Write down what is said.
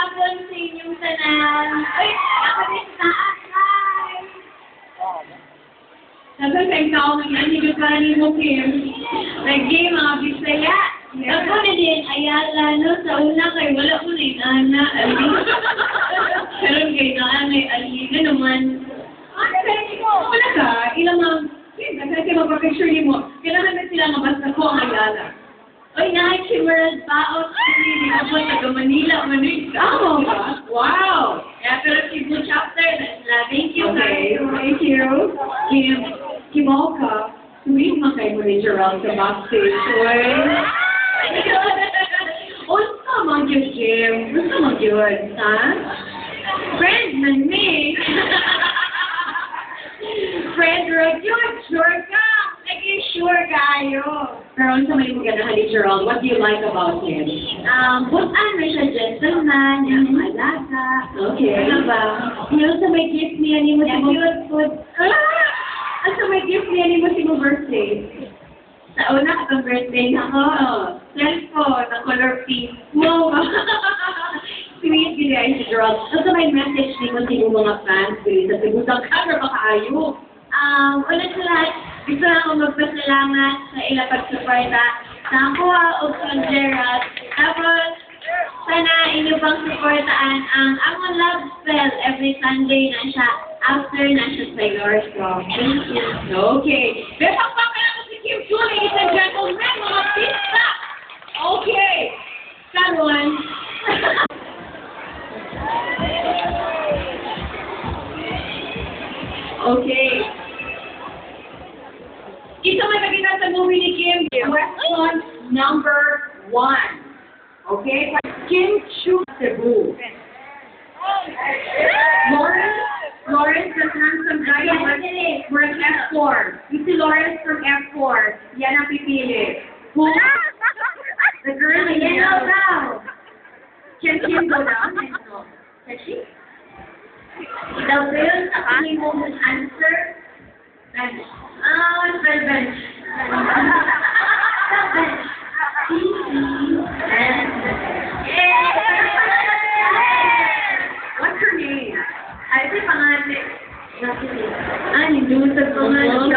hapon sa inyong tanan. Ay, ako din sa taas. Hi! Sabi kay tao ng yan, ka ni mo, Kim. Nag-game, mga Bisaya. Ako na din, Ayala, no? Sa una kay wala ko na yung ana, Ali. Pero kay naanay, Ali na naman. Wala ka, ilang mga, kasi magpa-picture niyo mo, kailangan na sila mabasta ko ang Ayala. Oy, nahay Chimarad Baot. Hindi ako taga Manila, Manila. Oh, wow! Yeah, pero Cebu chapter na sila. Thank you, Okay, guys. thank you. Kim Olka, tuwing mo kay Manager Round sa backstage, oy. Unsa man yun, Kim? Unsa man yun, ha? Friend man me. Friend, right yun, sure ka. Naging sure kayo. Pero unsa may mo ganahan ni Gerald? What do you like about him? Butan na siya gentleman, yung alaga. Okay. Ano ba? Yung sa may gift niya ni mo Yung cute food. Ang sa may gift niya ni mo si mo birthday. Sa una katong birthday na ko, cellphone, na color pink. Wow! Sweet binigay si Gerald. Ang sa may message ni mo si mo mga fans, please. Sa sigutang camera baka ayo. Una sa lahat, gusto na akong magpasalamat sa ilang pagsuporta sa ako o sa Gerald. Tapos, sana inyo pang suportaan ang among love spell every Sunday na siya. After na siya sa yours. So, thank you. Okay. Besang pa ka na si Kim Chu, ladies and gentlemen, mga pista! Okay. Karon. Okay. Ito may magiging sa movie ni Kim. Question number 1. Okay? Kim Chu Cebu. Lawrence, the handsome guy, we're in F4. You see Lawrence from F4. Yan ang pipili. Who? The girl in yellow daw. Can Kim go down? No. Can she? The will sa aking mong answer, bench. Bench. What's her name? Ay, ito yung pangalan. Ay, hindi mo sa Pangalan.